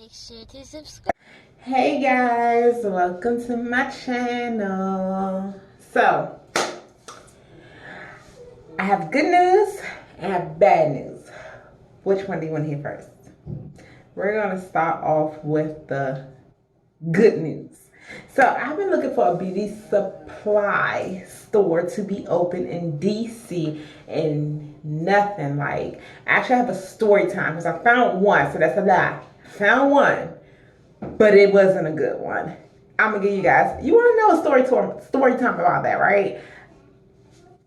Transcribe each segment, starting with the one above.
make sure to subscribe. Hey guys, welcome to my channel. So, I have good news and I have bad news. Which one do you want to hear first? We're going to start off with the good news. So, I've been looking for a beauty supply store to be open in DC and nothing like. Actually, I have a story time because I found one, so that's a lie. Found one, but it wasn't a good one. I'm gonna give you guys. You want to know a story time about that, right?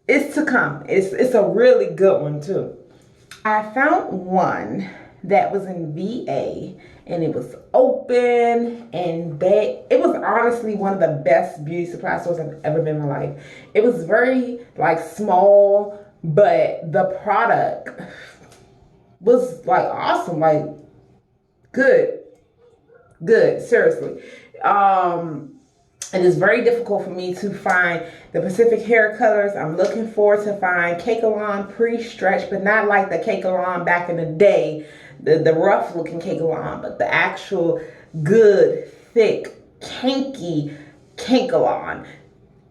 It's to come. It's a really good one too. I found one that was in VA and it was open and it was honestly one of the best beauty supply stores I've ever been in my life. It was very like small, but the product was like awesome, like good, seriously. It is very difficult for me to find the Pacific hair colors. I'm looking forward to find Cakealon pre-stretch, but not like the Cakealon back in the day, the rough looking Cakealon, but the actual good, thick, kinky Cakealon.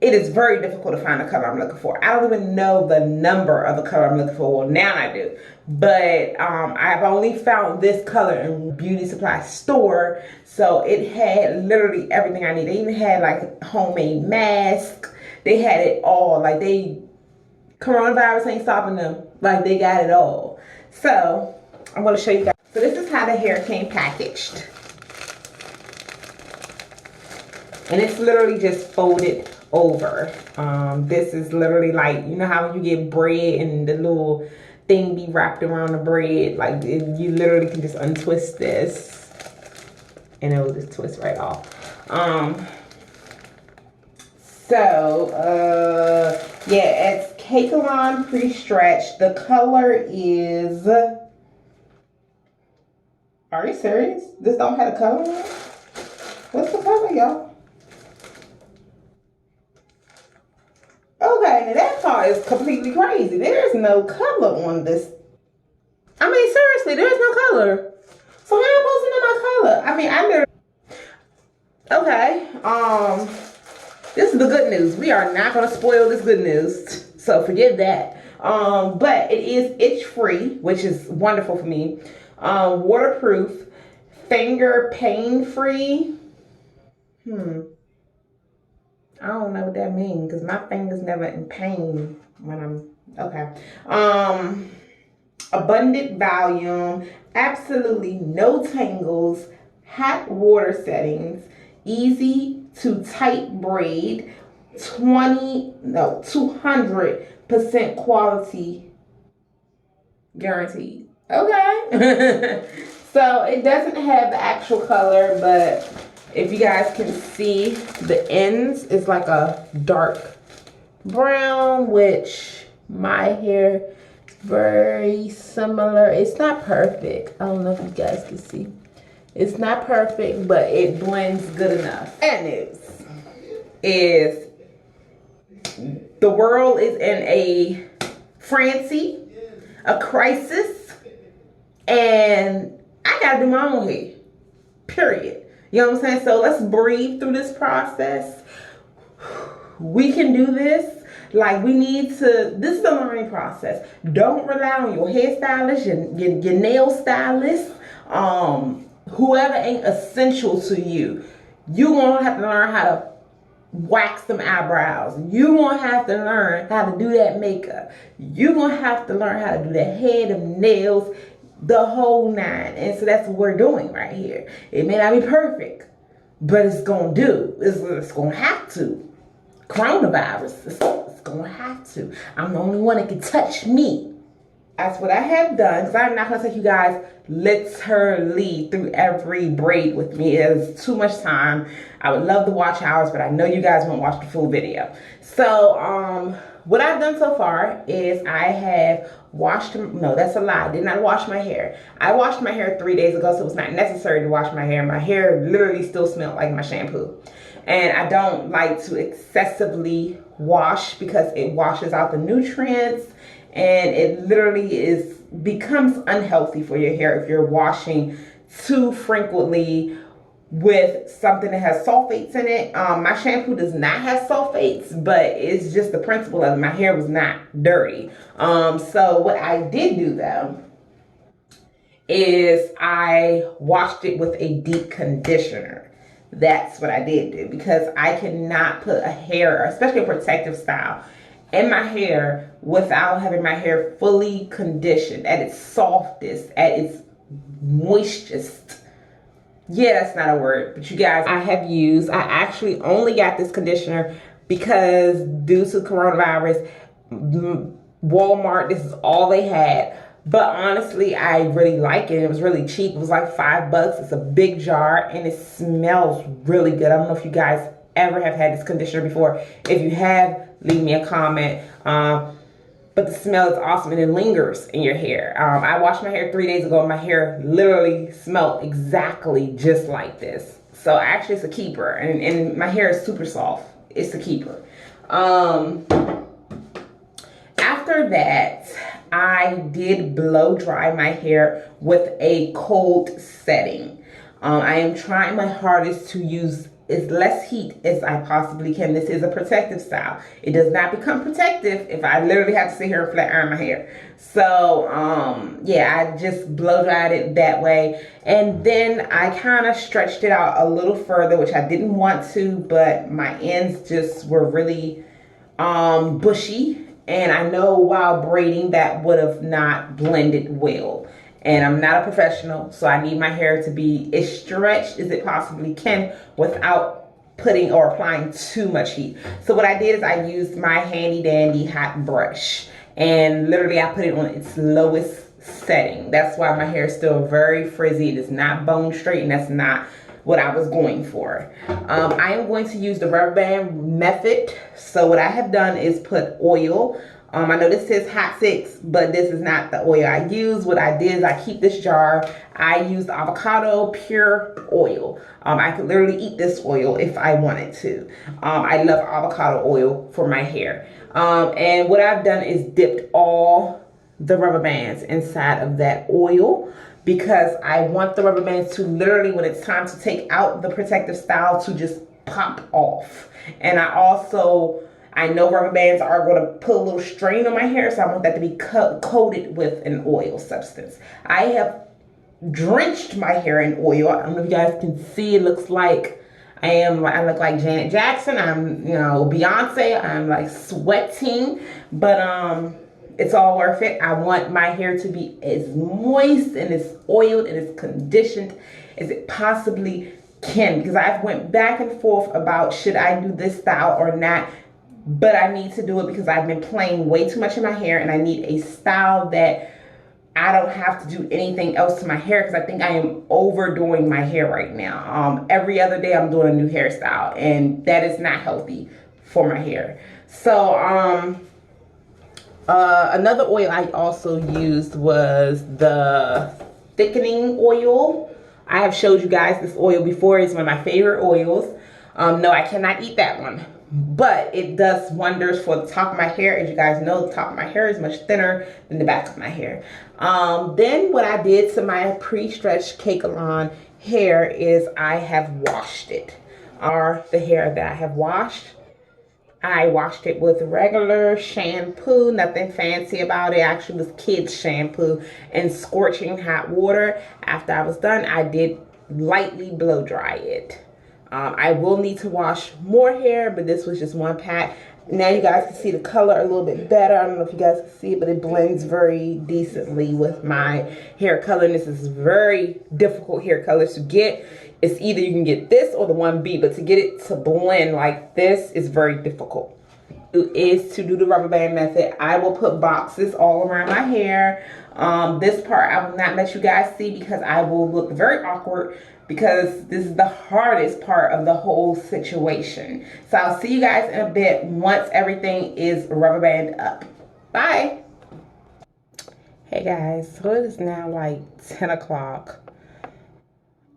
It is very difficult to find the color I'm looking for. I don't even know the number of the color I'm looking for. Well, now I do. But I've only found this color in beauty supply store. So it had literally everything I need. They even had like homemade mask. They had it all. Like coronavirus ain't stopping them. Like they got it all. So I'm going to show you guys. So this is how the hair came packaged. And it's literally just folded over. This is literally like, you know how you get bread and the little thing be wrapped around the bread? Like you literally can just untwist this and it will just twist right off. Yeah, it's Cakealon pre-stretch. The color is, are you serious? This don't have a color on it? What's the color, y'all? Okay, now that part is completely crazy. There's no color on this. I mean, seriously, there's no color. So how am I supposed to know my color? I mean, okay, this is the good news. We are not going to spoil this good news. So forget that. But it is itch-free, which is wonderful for me. Waterproof, finger pain-free. I don't know what that means because my finger's never in pain when I'm, okay. Abundant volume, absolutely no tangles, hot water settings, easy to tight braid, 200% quality guaranteed. Okay. So it doesn't have the actual color, but if you guys can see, the ends is like a dark brown, which my hair is very similar. It's not perfect. I don't know if you guys can see. It's not perfect, but it blends good enough. Bad news is the world is in a frenzy, a crisis, and I gotta do my own hair, period. You know what I'm saying? So let's breathe through this process. We can do this. Like we need to, this is a learning process. Don't rely on your hairstylist, your nail stylist, whoever ain't essential to you. You're going to have to learn how to wax them eyebrows. You're going to have to learn how to do that makeup. You're going to have to learn how to do the hair, them nails, the whole nine. And so that's what we're doing right here. It may not be perfect, but it's gonna do. It's gonna have to. Coronavirus, it's gonna have to. I'm the only one that can touch me. That's what I have done, because I'm not gonna take you guys literally through every braid with me. It is too much time. I would love to watch hours, but I know you guys won't watch the full video. So what I've done so far is I have washed, no, that's a lie. I did not wash my hair. I washed my hair 3 days ago, so it was not necessary to wash my hair. My hair literally still smelled like my shampoo. And I don't like to excessively wash because it washes out the nutrients and it literally becomes unhealthy for your hair if you're washing too frequently with something that has sulfates in it. My shampoo does not have sulfates, but it's just the principle of it. My hair was not dirty. So what I did do though is I washed it with a deep conditioner. That's what I did do, because I cannot put a hair, especially a protective style, in my hair without having my hair fully conditioned at its softest, at its moistest. Yeah, that's not a word, but you guys, I actually only got this conditioner because due to coronavirus, Walmart, this is all they had. But honestly, I really like it. It was really cheap. It was like $5. It's a big jar and it smells really good. I don't know if you guys ever have had this conditioner before. If you have, leave me a comment. But the smell is awesome and it lingers in your hair. I washed my hair 3 days ago and my hair literally smelled exactly just like this. So actually it's a keeper, and my hair is super soft. It's a keeper. After that, I did blow dry my hair with a cold setting. I am trying my hardest to use as less heat as I possibly can. This is a protective style. It does not become protective if I literally have to sit here and flat iron my hair. So yeah, I just blow dried it that way. And then I kind of stretched it out a little further, which I didn't want to, but my ends just were really bushy. And I know while braiding that would have not blended well. And I'm not a professional, so I need my hair to be as stretched as it possibly can without putting or applying too much heat. So what I did is I used my handy dandy hot brush, and literally I put it on its lowest setting. That's why my hair is still very frizzy. It is not bone straight, and that's not what I was going for. I am going to use the rubber band method. So what I have done is put oil. I know this says Hot 6, but this is not the oil I use. What I did is I keep this jar. I used avocado pure oil. I could literally eat this oil if I wanted to. I love avocado oil for my hair. And what I've done is dipped all the rubber bands inside of that oil, because I want the rubber bands to literally, when it's time to take out the protective style, to just pop off. And I know rubber bands are going to put a little strain on my hair, so I want that to be coated with an oil substance. I have drenched my hair in oil. I don't know if you guys can see. It looks like I look like Janet Jackson. I'm, Beyonce. I'm like sweating, but it's all worth it. I want my hair to be as moist and as oiled and as conditioned as it possibly can, because I've went back and forth about should I do this style or not. But I need to do it because I've been playing way too much in my hair, and I need a style that I don't have to do anything else to my hair, because I think I am overdoing my hair right now. Every other day I'm doing a new hairstyle, and that is not healthy for my hair. So another oil I also used was the thickening oil. I have showed you guys this oil before. It's one of my favorite oils. No, I cannot eat that one, but it does wonders for the top of my hair. As you guys know, the top of my hair is much thinner than the back of my hair. Then what I did to my pre-stretched Cakelon hair is I have washed it. The hair that I have washed, I washed it with regular shampoo, nothing fancy about it. Actually, it was kids shampoo and scorching hot water. After I was done, I did lightly blow dry it. I will need to wash more hair, but this was just one pat. Now you guys can see the color a little bit better. I don't know if you guys can see it, but it blends very decently with my hair color. And this is very difficult hair colors to get. It's either you can get this or the 1B, but to get it to blend like this is very difficult. Is to do the rubber band method. I will put boxes all around my hair. This part I will not let you guys see because I will look very awkward, because this is the hardest part of the whole situation. So I'll see you guys in a bit once everything is rubber band up. Bye. Hey guys, so it is now like 10 o'clock.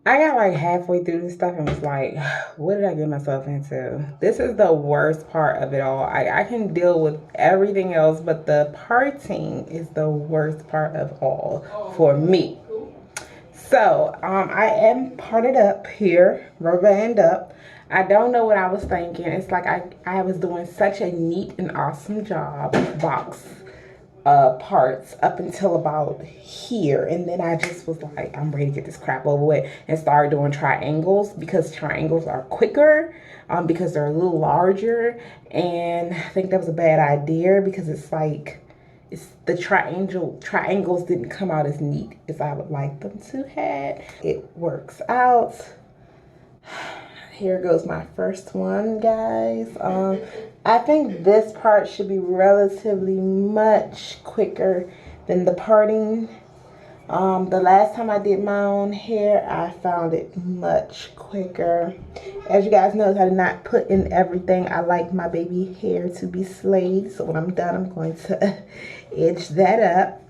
I got like halfway through this stuff and was like, what did I get myself into? This is the worst part of it all. I can deal with everything else, but the parting is the worst part of all for me. So, I am parted up here, rubber band up. I don't know what I was thinking. It's like I was doing such a neat and awesome job with box parts up until about here. And then I just was like, I'm ready to get this crap over with and start doing triangles because triangles are quicker because they're a little larger. And I think that was a bad idea because it's like, the triangles didn't come out as neat as I would like them to have. It works out. Here goes my first one, guys. I think this part should be relatively much quicker than the parting. The last time I did my own hair, I found it much quicker. As you guys know, I did not put in everything. I like my baby hair to be slayed. So when I'm done, I'm going to edge that up.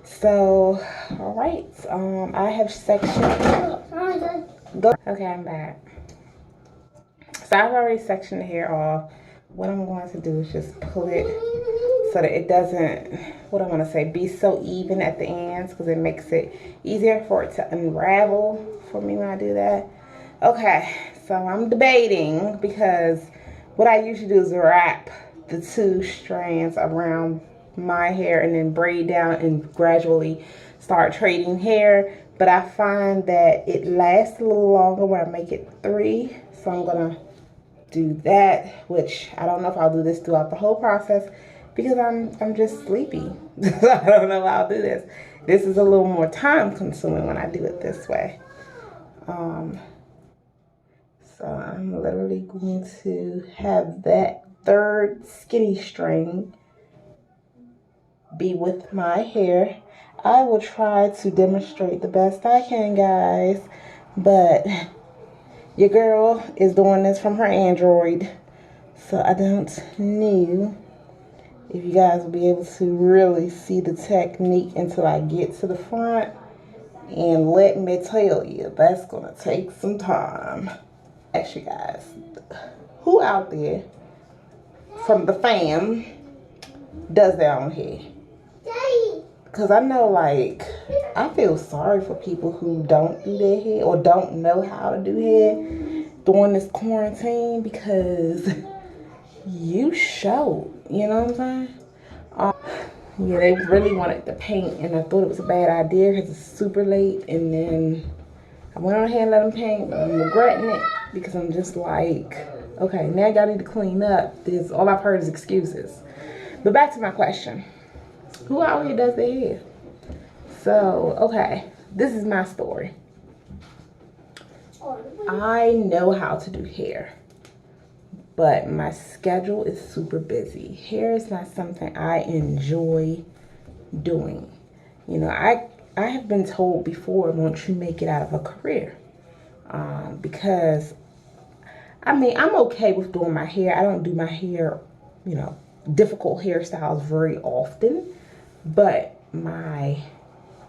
So, all right. I have sectioned. Go. Okay, I'm back. So I've already sectioned the hair off. What I'm going to do is just pull it so that it doesn't, what I want to say, be so even at the ends, because it makes it easier for it to unravel for me when I do that. Okay, so I'm debating because what I usually do is wrap the two strands around my hair and then braid down and gradually start trading hair. But I find that it lasts a little longer when I make it 3. So I'm gonna do that, which I don't know if I'll do this throughout the whole process because I'm just sleepy. I don't know how I'll do this. This is a little more time consuming when I do it this way. So I'm literally going to have that third skinny string be with my hair. I will try to demonstrate the best I can, guys, but your girl is doing this from her Android, so I don't know if you guys will be able to really see the technique until I get to the front. And let me tell you, that's gonna take some time. Actually, guys, who out there from the fam does their own hair? Because I know, like, I feel sorry for people who don't do their hair or don't know how to do hair during this quarantine because you showed, you know what I'm saying? Yeah, they really wanted to paint and I thought it was a bad idea because it's super late, and then I went on ahead and let them paint, but I'm regretting it because I'm just like, okay, now y'all need to clean up. All I've heard is excuses. But back to my question. Who out here does their hair? So, okay, this is my story. I know how to do hair, but my schedule is super busy. Hair is not something I enjoy doing. You know, I have been told before, won't you make it out of a career? Because, I mean, I'm okay with doing my hair. I don't do my hair, you know, difficult hairstyles very often. But my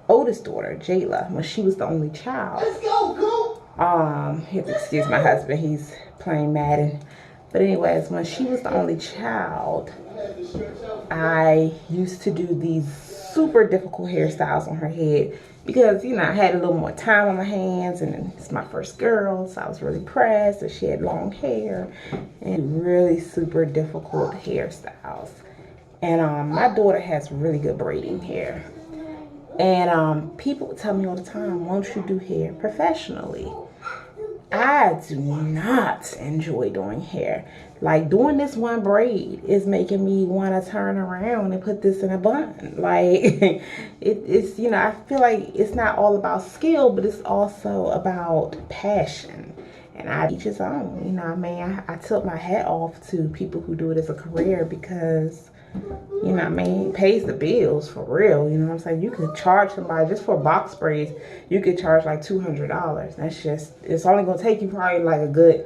oldest daughter, Jayla, when she was the only child, let's go. You have to excuse my husband, he's playing Madden. But anyways, when she was the only child, I used to do these super difficult hairstyles on her head because, you know, I had a little more time on my hands and it's my first girl, so I was really pressed that she had long hair and really super difficult hairstyles. And my daughter has really good braiding hair. And people would tell me all the time, won't you do hair professionally? I do not enjoy doing hair. Like, doing this one braid is making me want to turn around and put this in a bun. Like, it's, you know, I feel like it's not all about skill, but it's also about passion. And I each his own, you know what I mean? I tilt my hat off to people who do it as a career because, you know what I mean, it pays the bills for real. You know what I'm saying? You could charge somebody just for box braids. You could charge like $200. That's just, it's only going to take you probably like a good,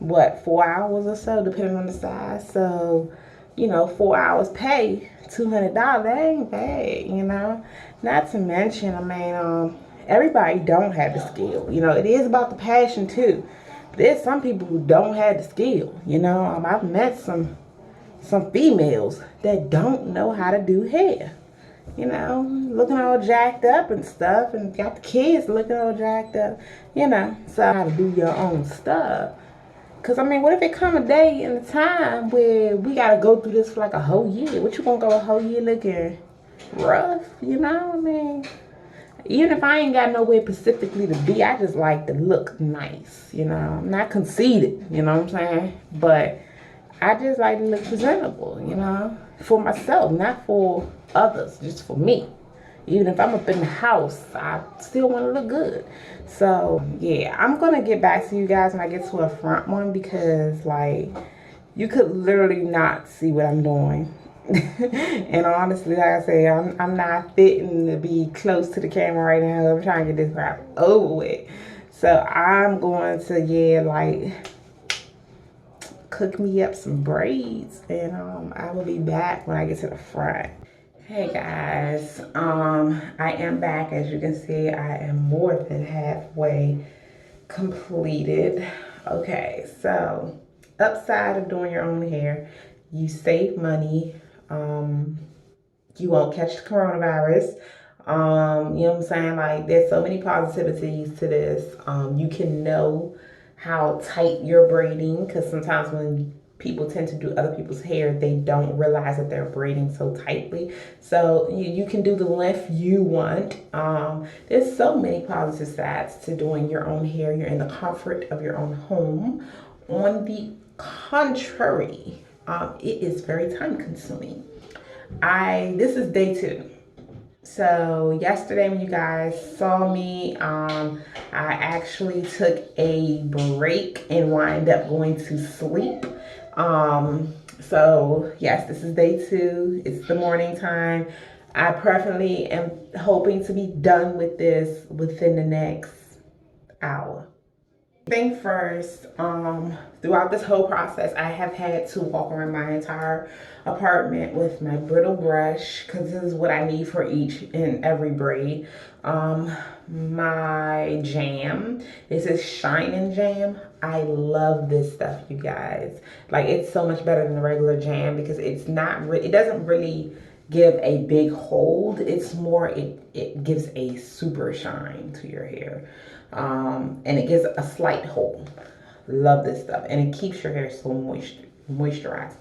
what, 4 hours or so, depending on the size. So, you know, 4 hours pay, $200, that ain't bad, you know? Not to mention, I mean, everybody don't have the skill. You know, it is about the passion too. There's some people who don't have the skill, you know? I've met some females that don't know how to do hair. you know, looking all jacked up and stuff, and got the kids looking all jacked up, you know. So how to do your own stuff. Cause I mean, what if it come a day and a time where we gotta go through this for like a whole year? What you gonna go a whole year looking rough? You know, I mean, even if I ain't got nowhere specifically to be, I just like to look nice. You know, I'm not conceited. You know what I'm saying? But I just like to look presentable. You know, for myself, not for others, just for me. Even if I'm up in the house, I still want to look good. So yeah, I'm gonna get back to you guys when I get to a front one, because like you could literally not see what I'm doing. And honestly, like I say, I'm not fitting to be close to the camera right now. I'm trying to get this crap over with. So I'm going to, yeah, like cook me up some braids, and I will be back when I get to the front. Hey guys, I am back. As you can see, I am more than halfway completed. Okay, so upside of doing your own hair, you save money. You won't catch the coronavirus. You know what I'm saying? Like, there's so many positivities to this. You can know how tight you're braiding, because sometimes when people tend to do other people's hair, they don't realize that they're braiding so tightly. So you can do the length you want. There's so many positive sides to doing your own hair. You're in the comfort of your own home. On the contrary, it is very time consuming. This is day 2. So yesterday when you guys saw me, I actually took a break and wind up going to sleep. So yes, this is day 2. It's the morning time. I preferably am hoping to be done with this within the next hour. Thing first, throughout this whole process, I have had to walk around my entire apartment with my brittle brush, because this is what I need for each and every braid. My jam, this is Shining Jam. I love this stuff, you guys. Like, it's so much better than the regular jam, because it's not, it doesn't really give a big hold. It's more, it gives a super shine to your hair. And it gives a slight hold. Love this stuff. And it keeps your hair so moisturized.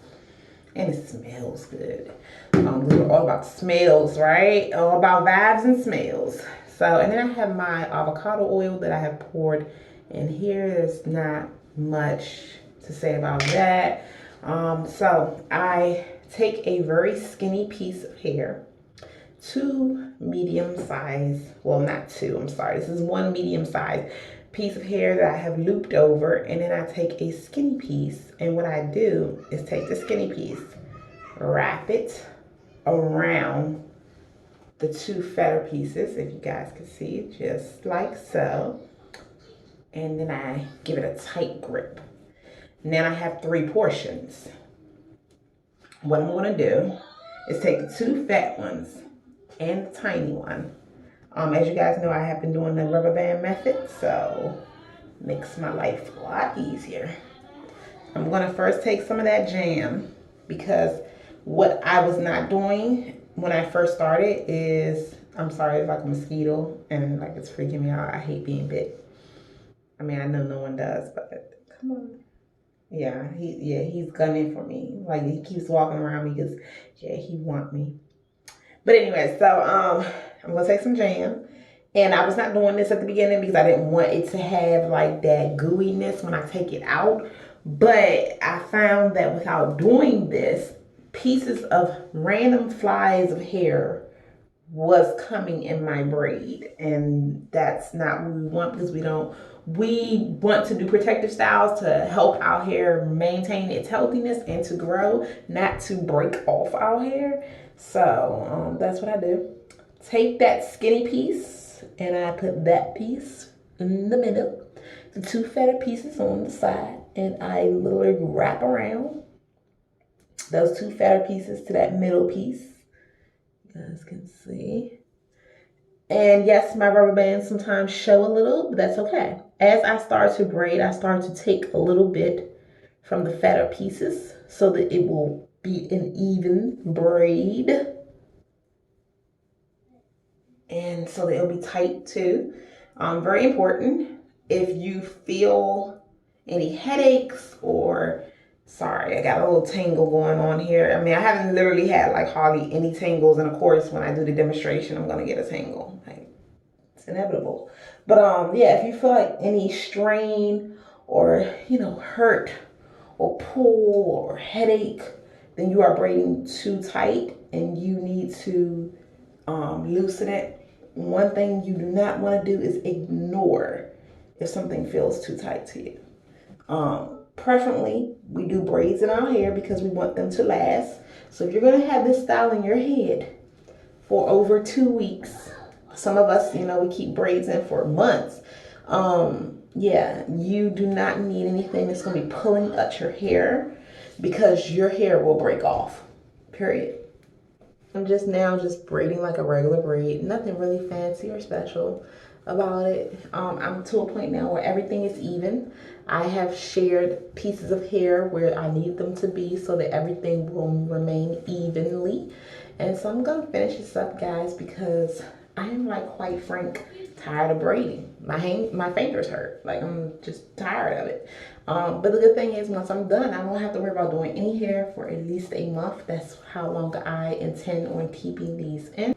And it smells good. We're all about smells, right? All about vibes and smells. So, and then I have my avocado oil that I have poured in here. There's not much to say about that. So I take a very skinny piece of hair, 2 medium size, well, not 2, I'm sorry, this is 1 medium size piece of hair that I have looped over, and then I take a skinny piece, and what I do is take the skinny piece, wrap it around the 2 fatter pieces, if you guys can see, just like so, and then I give it a tight grip. Now I have 3 portions. What I'm going to do is take the 2 fat ones and the tiny one. As you guys know, I have been doing the rubber band method, so makes my life a lot easier. I'm gonna first take some of that jam, because what I was not doing when I first started is, I'm sorry, it's like a mosquito and like it's freaking me out. I hate being bit. I mean, I know no one does, but come on. Yeah, he's gunning for me. Like, he keeps walking around me because, yeah, he want me. But anyway, so I'm gonna take some jam, and I was not doing this at the beginning because I didn't want it to have like that gooiness when I take it out. But I found that without doing this, pieces of random flies of hair was coming in my braid, and that's not what we want, because we want to do protective styles to help our hair maintain its healthiness and to grow, not to break off our hair. So that's what I do. Take that skinny piece and I put that piece in the middle, the 2 fatter pieces on the side, and I literally wrap around those 2 fatter pieces to that middle piece. You guys can see. And yes, my rubber bands sometimes show a little, but that's okay. As I start to braid, I start to take a little bit from the fatter pieces so that it will be an even braid. and so they'll be tight too. Very important. If you feel any headaches or, sorry, I got a little tingle going on here. I mean, I haven't literally had like hardly any tingles, and of course when I do the demonstration I'm gonna get a tingle. Like, it's inevitable. But yeah, if you feel like any strain or, you know, hurt or pull or headache, then you are braiding too tight and you need to loosen it. One thing you do not want to do is ignore if something feels too tight to you. Preferably, we do braids in our hair because we want them to last. So if you're going to have this style in your head for over 2 weeks, some of us, you know, we keep braids in for months. Yeah, you do not need anything that's going to be pulling at your hair because your hair will break off, period. I'm just braiding like a regular braid, nothing really fancy or special about it. I'm to a point now where everything is even. I have shared pieces of hair where I need them to be so that everything will remain evenly. And so I'm gonna finish this up, guys, because I am, like, quite frank, tired of braiding. My fingers hurt. Like, I'm just tired of it. But the good thing is, once I'm done, I don't have to worry about doing any hair for at least a month. That's how long I intend on keeping these in.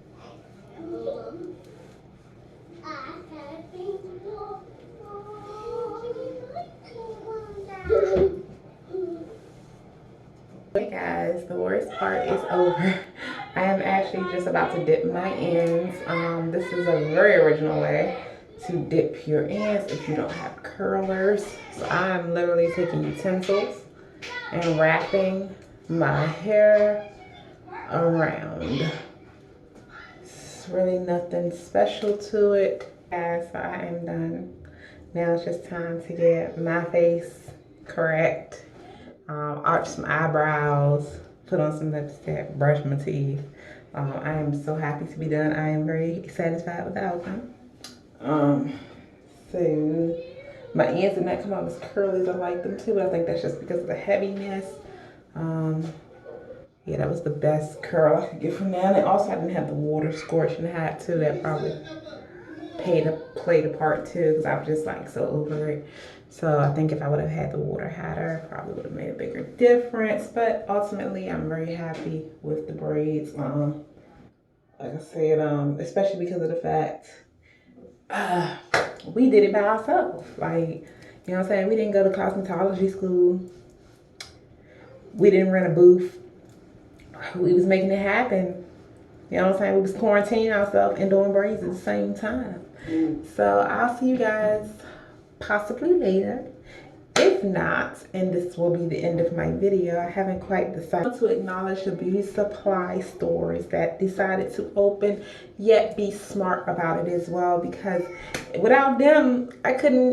Hey guys, the worst part is over. I am actually just about to dip my ends. This is a very original way to dip your ends if you don't have curlers. So I'm literally taking utensils and wrapping my hair around. It's really nothing special to it. Guys, so I am done. Now it's just time to get my face correct. Arch some eyebrows, put on some lipstick, brush my teeth. I am so happy to be done. I am very satisfied with the outcome. So my ends did not come out as curly as I like them to, but I think that's just because of the heaviness. Yeah, that was the best curl I could get from now. And also I didn't have the water scorching hot too. That probably played a part too, because I was just like so over it. So I think if I would have had the water hotter, probably would have made a bigger difference. But ultimately, I'm very happy with the braids. Like I said, especially because of the fact we did it by ourselves. Like, you know what I'm saying? We didn't go to cosmetology school. We didn't rent a booth. We was making it happen. You know what I'm saying? We was quarantining ourselves and doing braids at the same time. So I'll see you guys possibly later. If not, and this will be the end of my video, I haven't quite decided to acknowledge the beauty supply stores that decided to open, yet be smart about it as well, because without them,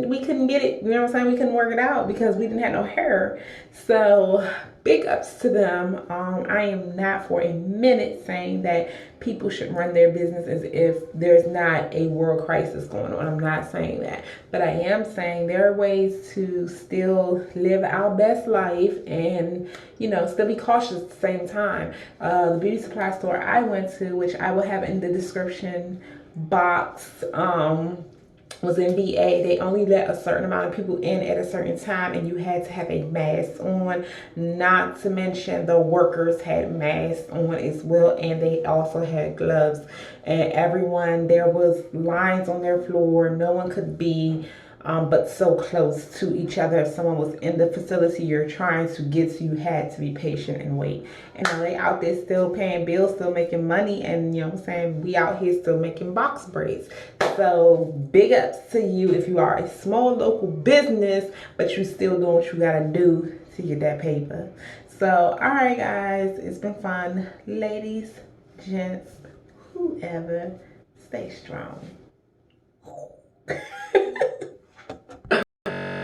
we couldn't get it, you know what I'm saying? We couldn't work it out because we didn't have no hair. So big ups to them. I am not for a minute saying that people should run their business as if there's not a world crisis going on. I'm not saying that, but I am saying there are ways to still live our best life and, you know, still be cautious at the same time. The beauty supply store I went to, which I will have in the description box, was in VA. They only let a certain amount of people in at a certain time, and you had to have a mask on. Not to mention the workers had masks on as well, and they also had gloves. And everyone, there was lines on their floor. No one could be but so close to each other. If someone was in the facility you're trying to get to, you had to be patient and wait. And they out there still paying bills, still making money, and you know what I'm saying, we out here still making box braids. So big ups to you if you are a small local business, but you still doing what you gotta do to get that paper. So all right guys, it's been fun. Ladies, gents, whoever, stay strong.